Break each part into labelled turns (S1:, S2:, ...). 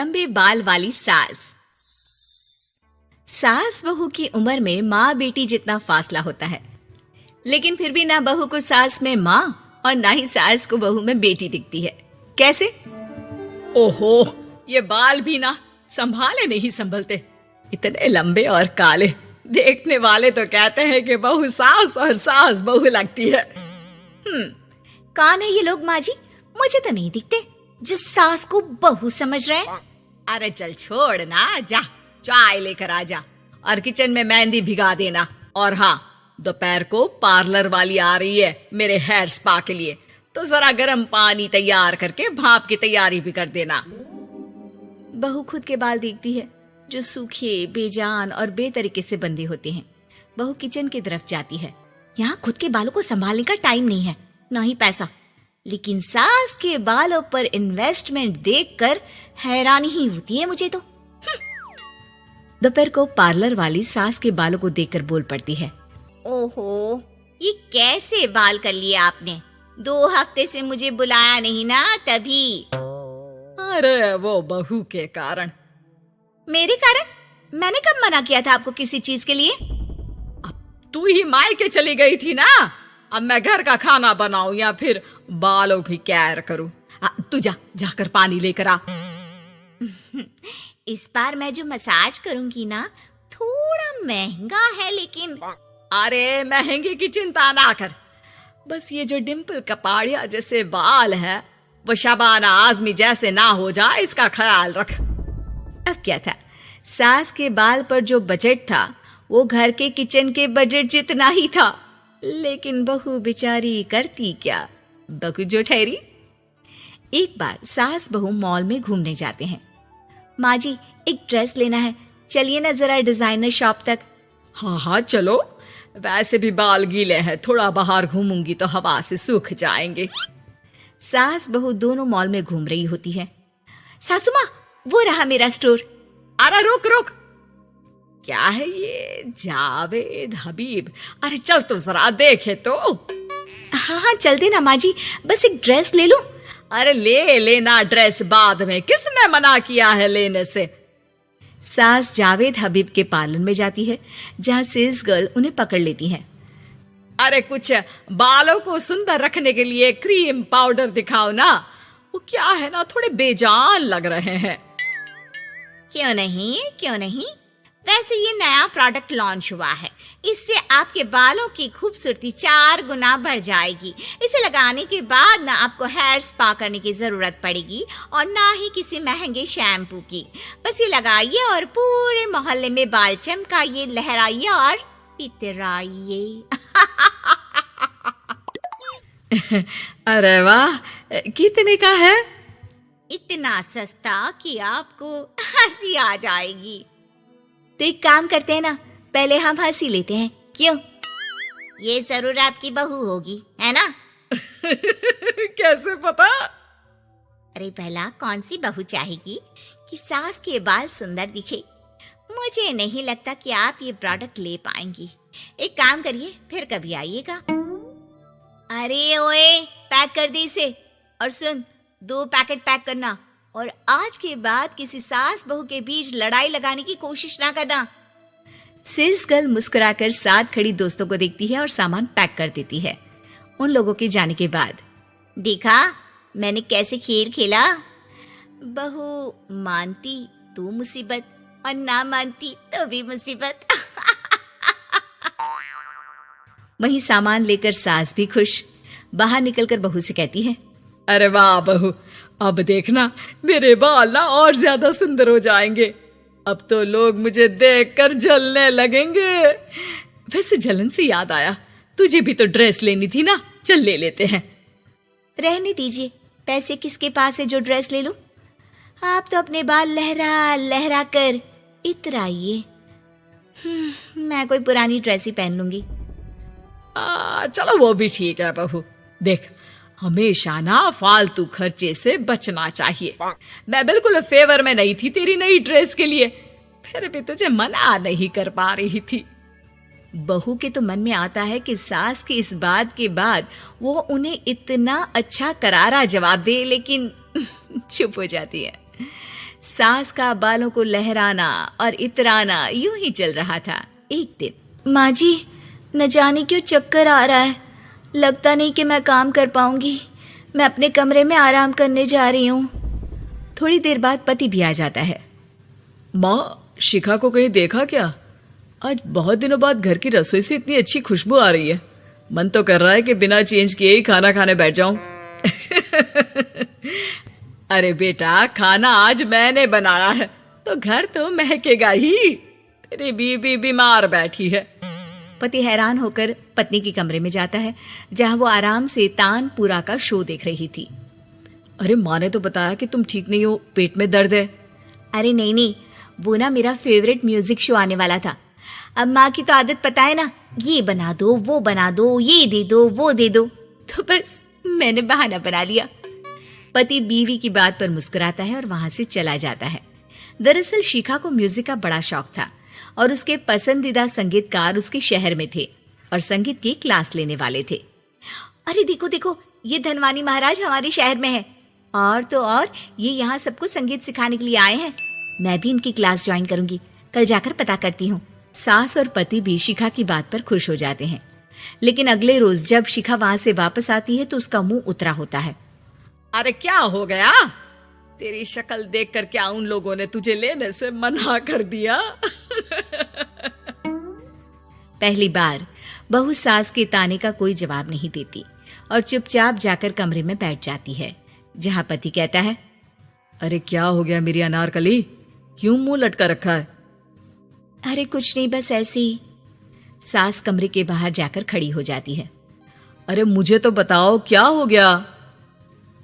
S1: लंबे बाल वाली सास। सास बहू की उम्र में माँ बेटी जितना फासला होता है, लेकिन फिर भी ना बहू को सास में माँ और ना ही सास को बहू में बेटी दिखती है। कैसे? ओहो, ये बाल भी ना संभाले नहीं संभलते, इतने लंबे और काले। देखने वाले तो कहते हैं कि बहू सास और सास बहू लगती है। कौन है ये लोग माँ जी? मुझे तो नहीं दिखते जिस सास को बहू समझ रहे हैं। अरे चल छोड़ ना, जा चाय लेकर आ जा और किचन में मेहंदी भिगा देना। और हाँ, दोपहर को पार्लर वाली आ रही है मेरे हेयर स्पा के लिए, तो जरा गर्म पानी तैयार करके भाप की तैयारी भी कर देना। बहू खुद के बाल देखती है जो सूखे, बेजान और बेतरीके से बंधे होते हैं। बहू किचन की तरफ जाती है। यहाँ खुद के बालों को संभालने का टाइम नहीं है, ना ही पैसा, लेकिन सास के बालों पर इन्वेस्टमेंट देखकर हैरानी ही होती है मुझे तो। दोपहर को पार्लर वाली सास के बालों को देखकर बोल पड़ती है, ओहो, ये कैसे बाल कर लिए आपने? 2 हफ्ते से मुझे बुलाया नहीं ना, तभी। अरे वो बहू के कारण। मेरे कारण? मैंने कब मना किया था आपको किसी चीज के लिए? अब तू ही मायके चली गई थी ना, अब मैं घर का खाना बनाऊं या फिर बालों की केयर करूं? तू जाकर पानी लेकर आ। इस बार मैं जो मसाज करूंगी ना, थोड़ा महंगा है, लेकिन अरे महंगे की चिंता ना कर, बस ये जो डिम्पल कपाड़िया जैसे बाल है वो शबाना आजमी जैसे ना हो जाए, इसका ख्याल रख। अब क्या था, सास के बाल पर जो बजट था वो घर के किचन के बजट जितना ही था, लेकिन बहू बेचारी करती क्या, बहू जो ठहरी। एक बार सास बहू मॉल में घूमने जाते हैं। माँ जी, एक ड्रेस लेना है, चलिए ना जरा डिजाइनर शॉप तक। हाँ चलो, वैसे भी बाल गीले हैं, थोड़ा बाहर घूमूंगी तो हवा से सूख जाएंगे। सास बहू दोनों मॉल में घूम रही होती है। सासू माँ, वो रहा मेरा स्टोर। अरे रुक, क्या है ये? जावेद हबीब। अरे चल तो जरा देखे तो। हाँ चलते ना माँ जी, बस एक ड्रेस ले लूं। अरे ले लेना ड्रेस बाद में, किसने मना किया है लेने से? सास जावेद हबीब के पार्लर में जाती है, जहाँ सेल्स गर्ल उन्हें पकड़ लेती है। अरे कुछ बालों को सुंदर रखने के लिए क्रीम पाउडर दिखाओ ना, वो क्या है ना, थोड़े बेजान लग रहे हैं। क्यों नहीं, वैसे ये नया प्रोडक्ट लॉन्च हुआ है, इससे आपके बालों की खूबसूरती 4 गुना बढ़ जाएगी। इसे लगाने के बाद ना आपको हेयर स्पा करने की जरूरत पड़ेगी और ना ही किसी महंगे शैम्पू की। बस ये लगाइए और पूरे मोहल्ले में बाल चमकाइए, लहराइए और इतराइए। अरे वाह, कितने का है? इतना सस्ता कि आपको हंसी आ जाएगी। तो एक काम करते हैं ना, पहले हम हंसी लेते हैं, क्यों? ये जरूर आपकी बहू होगी, है ना? कैसे पता? अरे भला कौन सी बहू चाहेगी कि सास के बाल सुंदर दिखे? मुझे नहीं लगता कि आप ये प्रोडक्ट ले पाएंगी। एक काम करिए, फिर कभी आइएगा। अरे ओए, पैक कर दे इसे, और सुन, 2 पैकेट पैक करना, और आज के बाद किसी सास बहू के बीच लड़ाई लगाने की कोशिश ना करना। सेल्स गर्ल मुस्कुराकर साथ खड़ी दोस्तों को देखती है और सामान पैक कर देती है। उन लोगों के जाने के बाद, देखा मैंने कैसे खेल खेला? बहू मानती तो मुसीबत, और ना मानती तो भी मुसीबत। वहीं सामान लेकर सास भी खुश बाहर निकलकर बहू से कहती है, अरे वाह बहू, अब देखना मेरे बाल ना और ज्यादा सुंदर हो जाएंगे। अब तो लोग मुझे देखकर जलने लगेंगे। वैसे जलन से याद आया, तुझे भी तो ड्रेस लेनी थी ना, चल ले लेते हैं। रहने दीजिए, पैसे किसके पास है जो ड्रेस ले लूं? आप तो अपने बाल लहरा लहरा कर इतराइए। मैं कोई पुरानी ड्रेस ही पहन लूंगी। चलो वो भी ठीक है बहू, देख हमेशा ना फालतू खर्चे से बचना चाहिए। मैं बिल्कुल फेवर में नहीं थी तेरी नई ड्रेस के लिए, फिर भी तुझे मना नहीं कर पा रही थी। बहू के तो मन में आता है कि सास की इस बात के बाद वो उन्हें इतना अच्छा करारा जवाब दे, लेकिन चुप हो जाती है। सास का बालों को लहराना और इतराना यूं ही चल रहा था। एक दिन, माँ जी, न जाने क्यों चक्कर आ रहा है, लगता नहीं कि मैं काम कर पाऊंगी, मैं अपने कमरे में आराम करने जा रही हूँ। थोड़ी देर बाद पति भी आ जाता है।
S2: माँ, शिखा को कहीं देखा क्या? आज बहुत दिनों बाद घर की रसोई से इतनी अच्छी खुशबू आ रही है। मन तो कर रहा है कि बिना चेंज किए ही खाना खाने बैठ जाऊं।
S1: अरे बेटा, खाना आज मैंने बनाया है तो घर तो महकेगा ही। तेरी बीबी बीमार बैठी है। पति हैरान होकर पत्नी के कमरे में जाता है, जहां वो आराम से तानपुरा का शो देख रही थी।
S2: अरे, माँ ने तो बताया कि तुम ठीक नहीं हो, पेट में दर्द है।
S1: अरे नहीं, वो ना मेरा फेवरेट म्यूजिक शो आने वाला था। अब माँ की तो आदत पता है ना, ये बना दो, वो बना दो, ये दे दो, वो दे दो, तो बस मैंने बहाना बना लिया। पति बीवी की बात पर मुस्कुराता है और वहां से चला जाता है। दरअसल शिखा को म्यूजिक का बड़ा शौक था और उसके पसंदीदा संगीतकार उसके शहर में थे और संगीत की क्लास लेने वाले थे। अरे देखो देखो, ये धनवानी महाराज हमारे शहर में है, और तो और ये यहाँ सबको संगीत सिखाने के लिए आए हैं। मैं भी इनकी क्लास ज्वाइन करूंगी, कल जाकर पता करती हूँ। सास और पति भी शिखा की बात पर खुश हो जाते हैं, लेकिन अगले रोज जब शिखा वहां से वापस आती है तो उसका मुंह उतरा होता है।
S2: अरे क्या हो गया? तेरी शक्ल देखकर क्या उन लोगों ने तुझे लेने से मना कर दिया?
S1: पहली बार बहू सास के ताने का कोई जवाब नहीं देती और चुपचाप जाकर कमरे में बैठ जाती है, जहां पति कहता है,
S2: अरे क्या हो गया मेरी अनारकली, क्यों मुंह लटका रखा है?
S1: अरे कुछ नहीं, बस ऐसे ही। सास कमरे के बाहर जाकर खड़ी हो जाती है।
S2: अरे मुझे तो बताओ, क्या हो गया?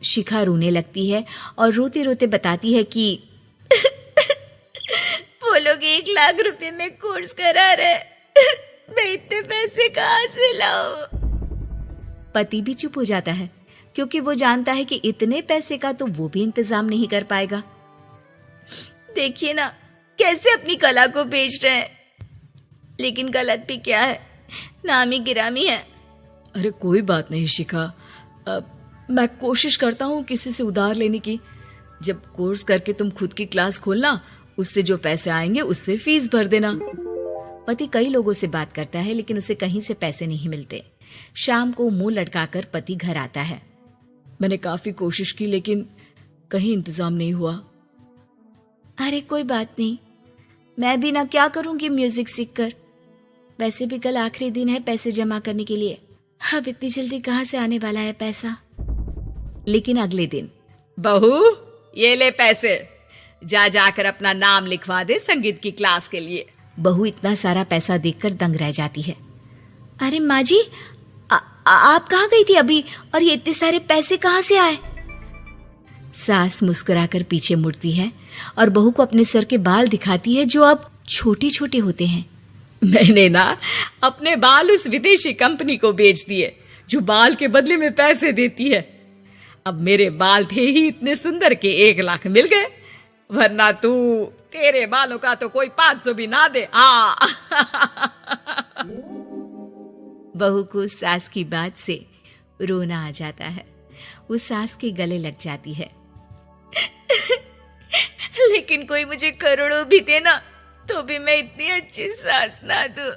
S1: शिखा रोने लगती है और रोते रोते बताती है कि वो लोग 1 लाख रुपए में कोर्स करा रहे, मैं इतने पैसे कहाँ से लाऊं? पति भी चुप हो जाता है, क्योंकि वो जानता है कि इतने पैसे का तो वो भी इंतजाम नहीं कर पाएगा। देखिए ना, कैसे अपनी कला को बेच रहे हैं, लेकिन गलत भी क्या है, नामी गिरामी है।
S2: अरे कोई बात नहीं शिखा, मैं कोशिश करता हूँ किसी से उधार लेने की। जब कोर्स करके तुम खुद की क्लास खोलना, उससे जो पैसे आएंगे उससे फीस भर देना।
S1: पति कई लोगों से बात करता है, लेकिन उसे कहीं से पैसे नहीं मिलते। शाम को मुंह लटकाकर पति घर आता है।
S2: मैंने काफी कोशिश की, लेकिन कहीं इंतजाम नहीं हुआ।
S1: अरे कोई बात नहीं, मैं भी ना क्या करूंगी म्यूजिक सीखकर। वैसे भी कल आखिरी दिन है पैसे जमा करने के लिए, अब इतनी जल्दी कहाँ से आने वाला है पैसा। लेकिन अगले दिन,
S2: बहू ये ले पैसे, जा जाकर अपना नाम लिखवा दे संगीत की क्लास के लिए।
S1: बहू इतना सारा पैसा देखकर दंग रह जाती है। अरे माँ जी, आप कहाँ गई थी अभी, और ये इतने सारे पैसे कहाँ से आए? सास मुस्कुराकर पीछे मुड़ती है और बहू को अपने सर के बाल दिखाती है, जो अब छोटे छोटे होते हैं।
S2: मैंने ना अपने बाल उस विदेशी कंपनी को बेच दिए, जो बाल के बदले में पैसे देती है। अब मेरे बाल थे ही इतने सुंदर के 1 लाख मिल गए, वरना तेरे बालों का तो कोई 500 भी ना दे।
S1: बहू को सास की बात से रोना आ जाता है। वो सास के गले लग जाती है। लेकिन कोई मुझे करोड़ों भी दे ना, तो भी मैं इतनी अच्छी सास ना दूं।